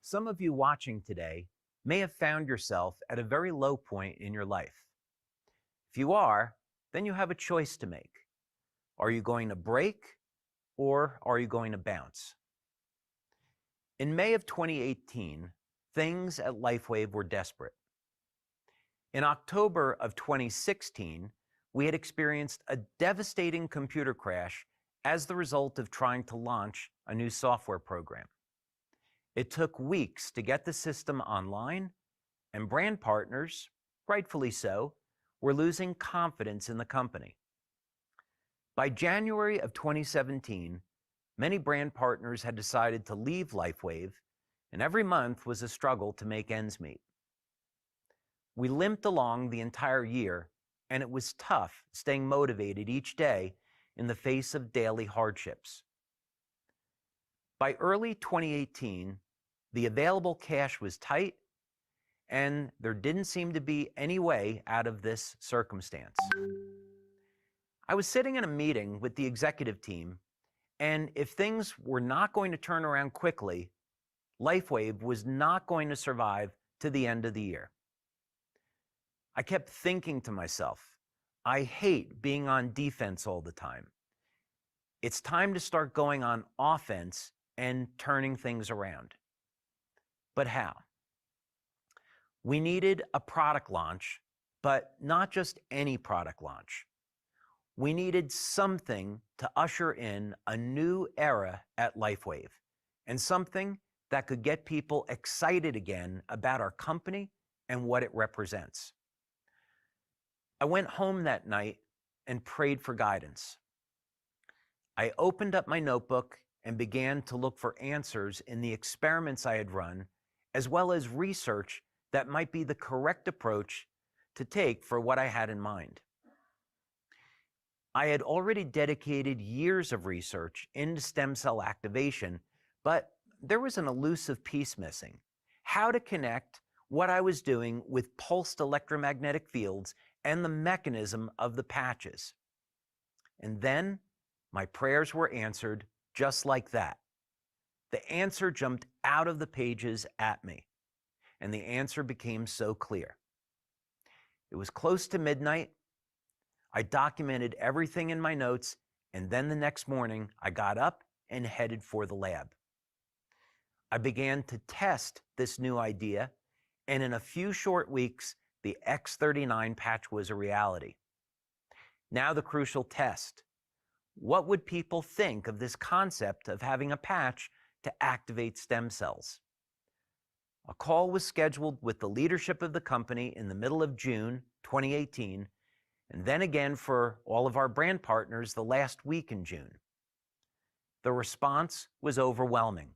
Some of you watching today may have found yourself at a very low point in your life. If you are, then you have a choice to make. Are you going to break or are you going to bounce? In May of 2018, things at LifeWave were desperate. In October of 2016, we had experienced a devastating computer crash as the result of trying to launch a new software program. It took weeks to get the system online, and brand partners, rightfully so, were losing confidence in the company. By January of 2017, many brand partners had decided to leave LifeWave, and every month was a struggle to make ends meet. We limped along the entire year, and it was tough staying motivated each day in the face of daily hardships. By early 2018, the available cash was tight, and there didn't seem to be any way out of this circumstance. I was sitting in a meeting with the executive team, and if things were not going to turn around quickly, LifeWave was not going to survive to the end of the year. I kept thinking to myself, I hate being on defense all the time. It's time to start going on offense and turning things around. But how? We needed a product launch, but not just any product launch. We needed something to usher in a new era at LifeWave, and something that could get people excited again about our company and what it represents. I went home that night and prayed for guidance. I opened up my notebook and began to look for answers in the experiments I had run, as well as research that might be the correct approach to take for what I had in mind. I had already dedicated years of research into stem cell activation, but there was an elusive piece missing: how to connect what I was doing with pulsed electromagnetic fields and the mechanism of the patches. And then my prayers were answered just like that. The answer jumped out of the pages at me, and the answer became so clear. It was close to midnight. I documented everything in my notes, and then the next morning I got up and headed for the lab. I began to test this new idea, and in a few short weeks, the X39 patch was a reality. Now the crucial test. What would people think of this concept of having a patch to activate stem cells? A call was scheduled with the leadership of the company in the middle of June 2018, and then again for all of our brand partners the last week in June. The response was overwhelming.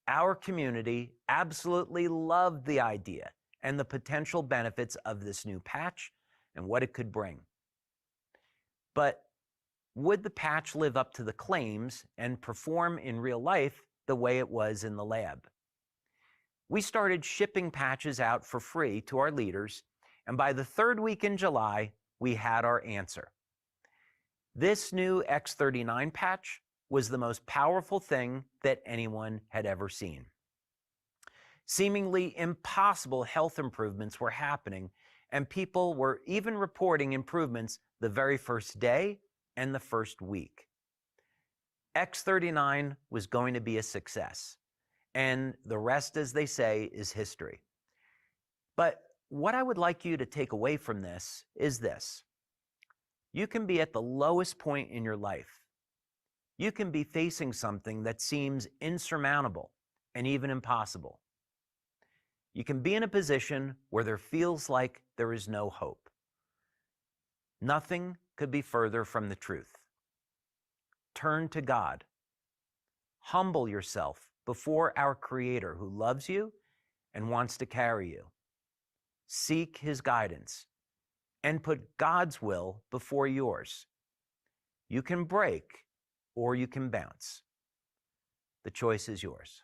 Our community absolutely loved the idea and the potential benefits of this new patch and what it could bring. But would the patch live up to the claims and perform in real life the way it was in the lab? We started shipping patches out for free to our leaders, and by the third week in July, we had our answer. This new X39 patch was the most powerful thing that anyone had ever seen. Seemingly impossible health improvements were happening, and people were even reporting improvements the very first day and the first week. X39 was going to be a success, and the rest, as they say, is history. But what I would like you to take away from this is this: you can be at the lowest point in your life. You can be facing something that seems insurmountable and even impossible. You can be in a position where there feels like there is no hope. Nothing could be further from the truth. Turn to God. Humble yourself before our Creator, who loves you and wants to carry you. Seek His guidance and put God's will before yours. You can break or you can bounce. The choice is yours.